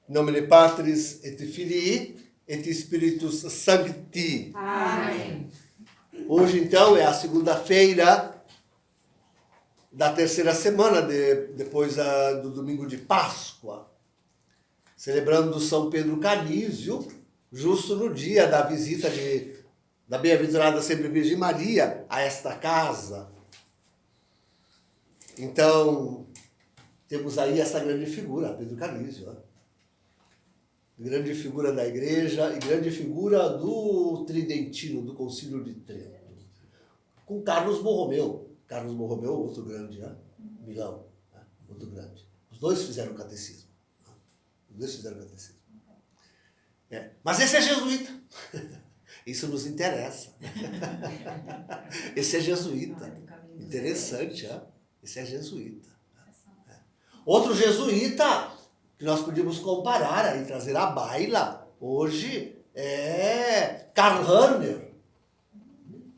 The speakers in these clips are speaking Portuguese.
In nomine Patris et Filii et Spiritus Sancti. Amém. Hoje, então, é a segunda-feira da terceira semana depois do domingo de Páscoa, celebrando São Pedro Canísio, justo no dia da visita da bem-aventurada sempre Virgem Maria a esta casa. Então, temos aí essa grande figura, Pedro Canísio, né? Grande figura da igreja e grande figura do Tridentino, do Concílio de Trento. Com Carlos Borromeu. Carlos Borromeu, outro grande, né? Milão, né? Outro grande. Os dois fizeram catecismo. Né? Os dois fizeram catecismo. Mas esse é jesuíta. Isso nos interessa. Esse é jesuíta. Interessante, né? Esse é jesuíta. Outro jesuíta que nós podíamos comparar e trazer à baila hoje é Karl Rahner.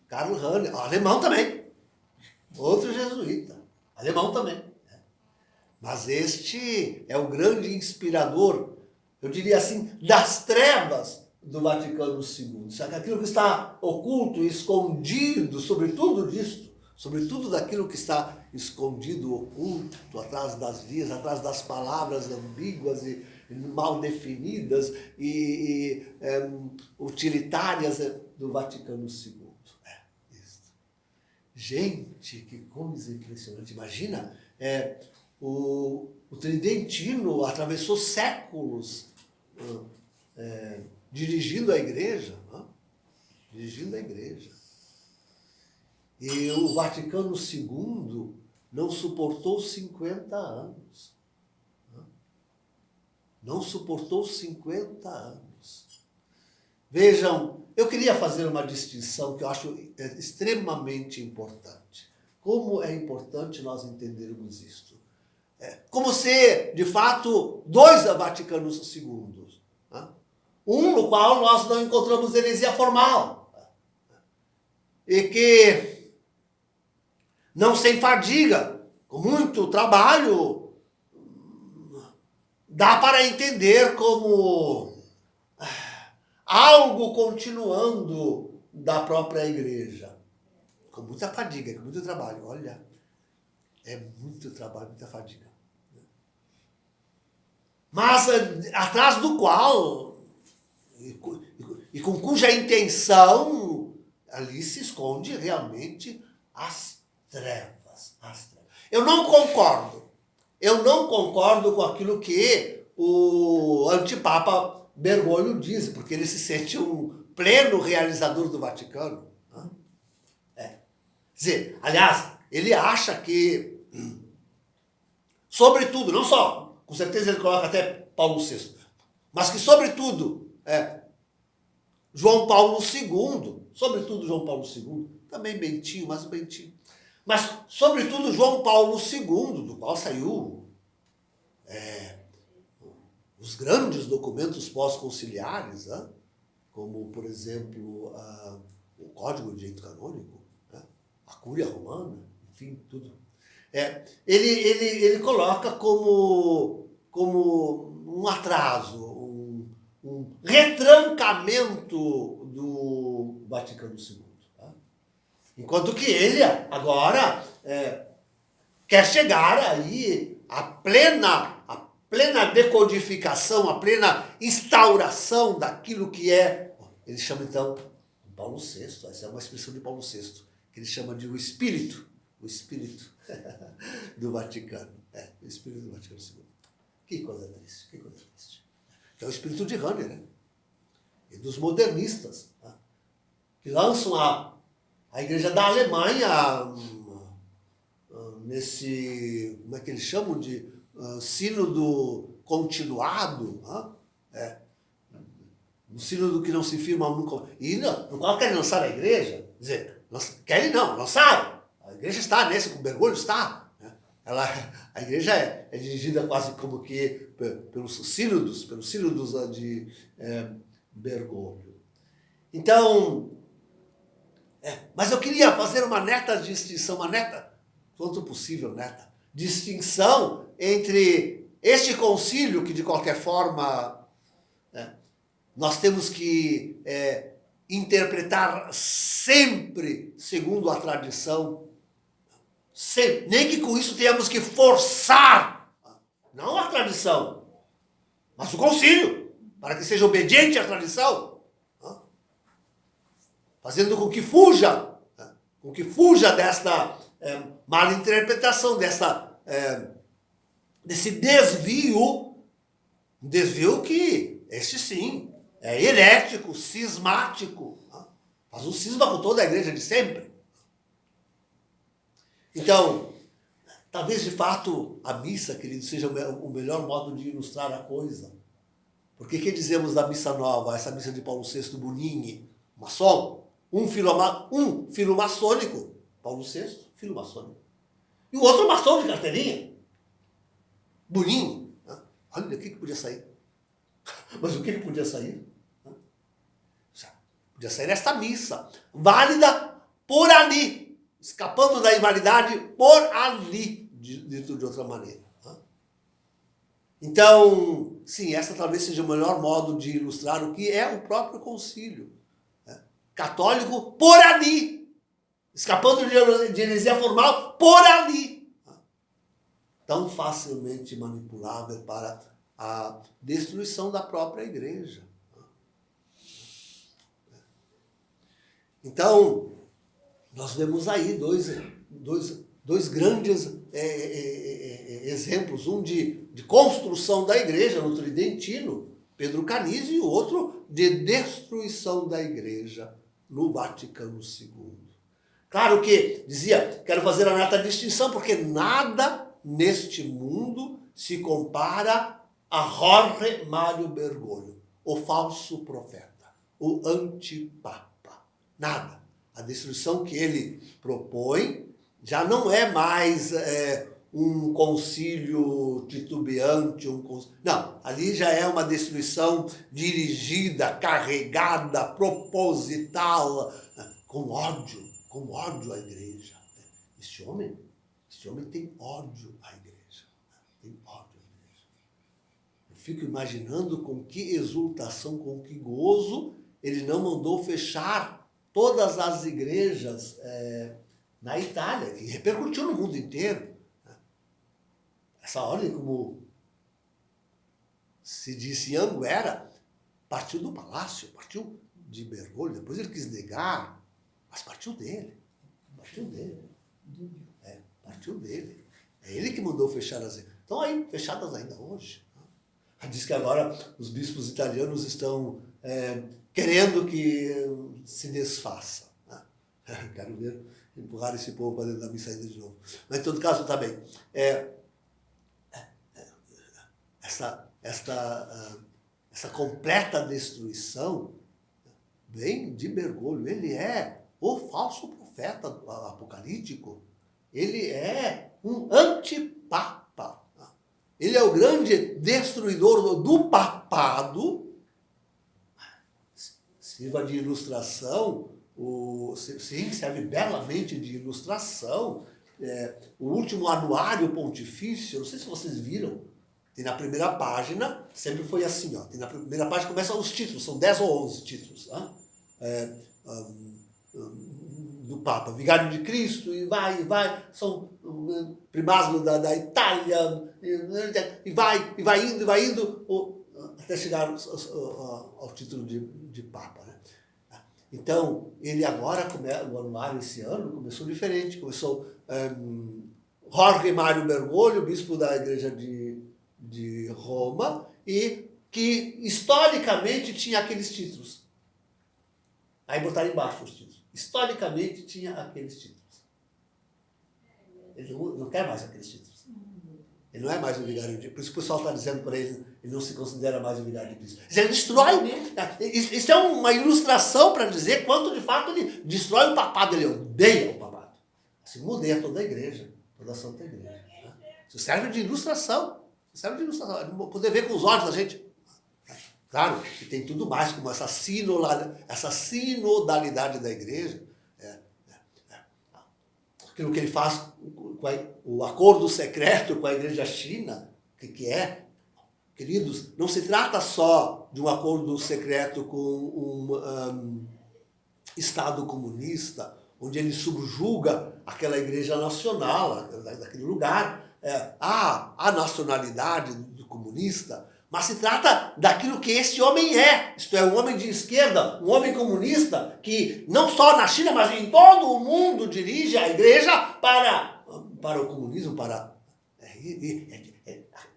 Karl Rahner, alemão também. Outro jesuíta, alemão também. Mas este é o grande inspirador, eu diria assim, das trevas do Vaticano II. Sabe? Aquilo que está oculto e escondido, sobretudo disto, sobretudo daquilo que está escondido, oculto, atrás das vias, atrás das palavras ambíguas e mal definidas e utilitárias do Vaticano II. Gente, que coisa impressionante. Imagina, o Tridentino atravessou séculos dirigindo a igreja, né? Dirigindo a igreja. E o Vaticano II não suportou 50 anos. Não suportou 50 anos. Vejam, eu queria fazer uma distinção que eu acho extremamente importante. Como é importante nós entendermos isto. Como ser, de fato, dois Vaticanos II. Né? Um no qual nós não encontramos heresia formal. E que, não sem fadiga, com muito trabalho, dá para entender como algo continuando da própria igreja. Com muita fadiga, com muito trabalho. Olha, é muito trabalho, muita fadiga. Mas atrás do qual, e com cuja intenção, ali se esconde realmente as trevas. Eu não concordo com aquilo que o antipapa Bergoglio diz, porque ele se sente um pleno realizador do Vaticano. Quer dizer, aliás, ele acha que, sobretudo, não só, com certeza ele coloca até Paulo VI, mas que, sobretudo, João Paulo II, também Bentinho, mas Bentinho, mas, sobretudo, João Paulo II, do qual saiu os grandes documentos pós-conciliares, né? Como, por exemplo, o Código de Direito Canônico, né? A Cúria Romana, enfim, tudo. Ele coloca como um atraso, um retrancamento do Vaticano II. Tá? Enquanto que ele, agora, quer chegar aí à plena decodificação, a plena instauração daquilo que ele chama então, Paulo VI, essa é uma expressão de Paulo VI, que ele chama de o espírito do Vaticano. O espírito do Vaticano II. Que coisa triste. Que é o espírito de Rahner, né? E dos modernistas, né? Que lançam a igreja da Alemanha nesse, como é que eles chamam de sínodo continuado, um sínodo que não se firma nunca, e no qual querem lançar a igreja, quer dizer, lançaram, a igreja está nesse, com Bergoglio está, né? A igreja é dirigida quase como que pelos sínodos de Bergoglio. Então, mas eu queria fazer uma neta distinção, quanto possível neta, distinção entre este concílio, que de qualquer forma nós temos que interpretar sempre segundo a tradição, nem que com isso tenhamos que forçar, não a tradição, mas o concílio, para que seja obediente à tradição, fazendo com que fuja desta mal interpretação, desse desvio que, este sim, é herético, cismático, faz um cisma com toda a igreja de sempre. Então, talvez de fato a missa, querido, seja o melhor modo de ilustrar a coisa. Porque que dizemos da missa nova, essa missa de Paulo VI Bonini, maçom, um filho maçônico, Paulo VI, filho maçônico, e o outro maçom de carteirinha, Bonini. Olha o que podia sair. Mas o que podia sair? Podia sair esta missa, válida por ali, escapando da invalidade por ali, dito de outra maneira. Então, sim, essa talvez seja o melhor modo de ilustrar o que é o próprio concílio. Católico por ali, escapando de heresia formal por ali. Tão facilmente manipulável para a destruição da própria igreja. Então, nós vemos aí dois grandes exemplos, um de construção da igreja no Tridentino, Pedro Canizio, e o outro de destruição da igreja no Vaticano II. Claro que, dizia, quero fazer a neta distinção, porque nada neste mundo se compara a Jorge Mário Bergoglio, o falso profeta, o antipapa. Nada. A destruição que ele propõe já não é mais um concílio titubeante, não, ali já é uma destruição dirigida, carregada, proposital, com ódio à igreja. Este homem tem ódio à igreja. Tem ódio à igreja. Eu fico imaginando com que exultação, com que gozo ele não mandou fechar todas as igrejas na Itália, que repercutiu no mundo inteiro. Essa ordem, como se disse em Anguera, partiu do palácio, partiu de Bergoglio, depois ele quis negar, mas partiu dele. Partiu dele. É ele que mandou fechar as igrejas. Estão aí, fechadas ainda hoje. Diz que agora os bispos italianos estão querendo que se desfaça. Quero ver empurrar esse povo para dentro da missa ainda de novo. Mas, em todo caso, está bem. Essa completa destruição vem de Bergoglio. Ele é o falso profeta apocalíptico. Ele é um antipapa. Ele é o grande destruidor do papado. Sirva de ilustração, sim, serve belamente de ilustração. O último anuário pontifício, não sei se vocês viram, tem na primeira página, sempre foi assim, ó, tem na primeira página começam os títulos, são 10 ou 11 títulos, do Papa, Vigário de Cristo, e vai, são primazes da Itália, e vai indo, até chegar ao título de Papa. Né? Então, ele agora, o anuário esse ano, começou diferente. Começou Jorge Mário Bergoglio, bispo da igreja de Roma, e que historicamente tinha aqueles títulos. Aí botaram embaixo os títulos. Historicamente tinha aqueles títulos. Ele não quer mais aqueles títulos. Ele não é mais o vigário de Cristo. Por isso que o pessoal está dizendo para ele, ele não se considera mais o vigário de Cristo. Ele destrói. Isso é uma ilustração para dizer quanto de fato ele destrói o papado, ele odeia o papado. Assim odeia toda a igreja, toda a Santa Igreja. Né? Isso serve de ilustração. Poder ver com os olhos da gente. Claro, que tem tudo mais, como essa sinodalidade da igreja. Aquilo que ele faz, o acordo secreto com a igreja China, que é? Queridos, não se trata só de um acordo secreto com um Estado comunista, onde ele subjuga aquela igreja nacional, daquele lugar, a nacionalidade do comunista, mas se trata daquilo que esse homem é, isto é, um homem de esquerda, um homem comunista, que não só na China, mas em todo o mundo dirige a igreja para o comunismo,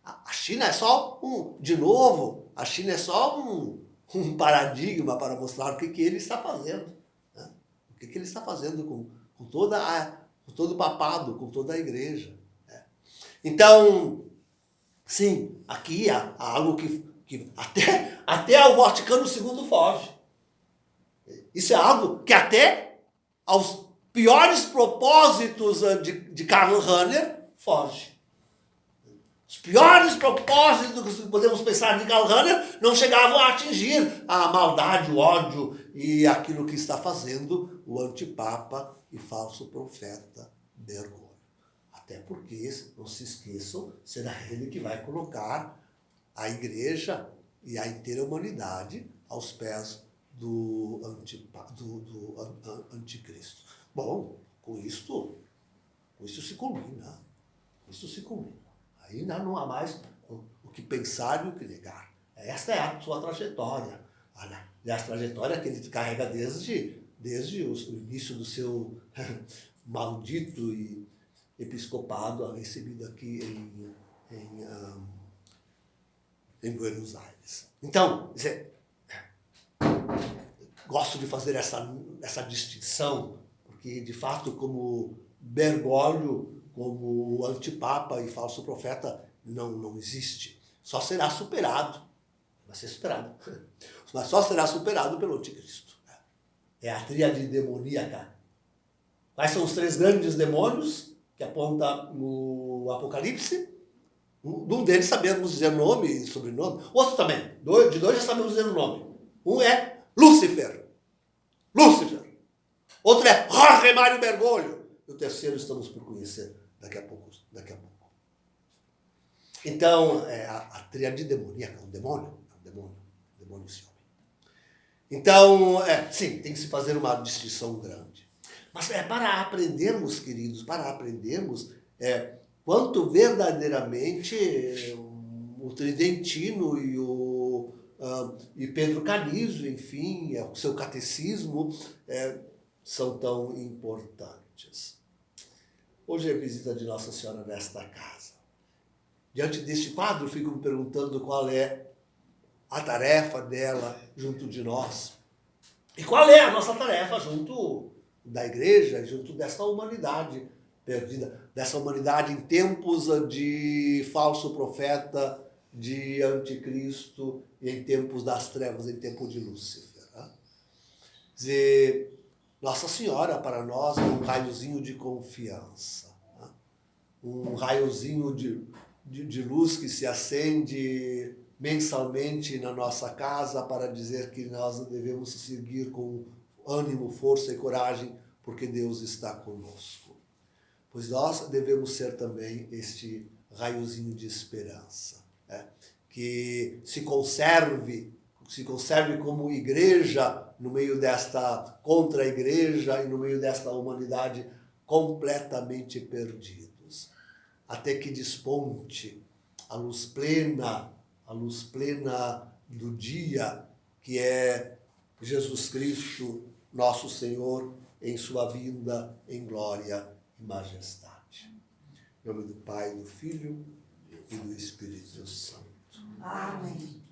a China é só de novo, a China é só um paradigma para mostrar o que ele está fazendo. Né? O que ele está fazendo com todo o papado, com toda a igreja. Né? Então, sim, aqui há algo que até o Vaticano II foge. Isso é algo que até aos piores propósitos de Karl Rahner foge. Os piores propósitos que podemos pensar de Karl Rahner não chegavam a atingir a maldade, o ódio e aquilo que está fazendo o antipapa e falso profeta Bergoglio. Até porque, não se esqueçam, será ele que vai colocar a igreja e a inteira humanidade aos pés do anticristo. Bom, com isso se culmina. Isso se culmina. Aí não há mais o que pensar e o que negar. Esta é a sua trajetória. E a trajetória que ele carrega desde o início do seu maldito e episcopado recebido aqui em Buenos Aires. Então, gosto de fazer essa distinção, porque, de fato, como Bergoglio, como o antipapa e falso profeta, não existe. Só será superado. Vai ser superado. Mas só será superado pelo anticristo. É a tríade demoníaca. Quais são os 3 grandes demônios que aponta o Apocalipse? Um deles sabemos dizer nome e sobrenome. Outro também. De 2 já sabemos dizer o nome. Um é Lúcifer. Outro é Jorge Mário Bergoglio. E o terceiro estamos por conhecer daqui a pouco. Então, a tríade demoníaca, um demônio esse homem. Então, sim, tem que se fazer uma distinção grande. Mas para aprendermos, queridos, quanto verdadeiramente o Tridentino e Pedro Canizo, enfim, o seu catecismo, são tão importantes. Hoje é a visita de Nossa Senhora nesta casa. Diante deste quadro, fico me perguntando qual é a tarefa dela junto de nós. E qual é a nossa tarefa junto da igreja, junto dessa humanidade perdida, dessa humanidade em tempos de falso profeta, de anticristo, e em tempos das trevas, em tempo de Lúcifer. Né? Dizer, Nossa Senhora para nós é um raiozinho de confiança, né? Um raiozinho de luz que se acende mensalmente na nossa casa para dizer que nós devemos seguir com ânimo, força e coragem, porque Deus está conosco. Pois nós devemos ser também este raiozinho de esperança, né? Que se conserve como igreja no meio desta contra-igreja e no meio desta humanidade completamente perdidos, até que desponte a luz plena do dia, que é Jesus Cristo, nosso Senhor, em sua vinda em glória e majestade. Em nome do Pai, do Filho e do Espírito Santo. Amém.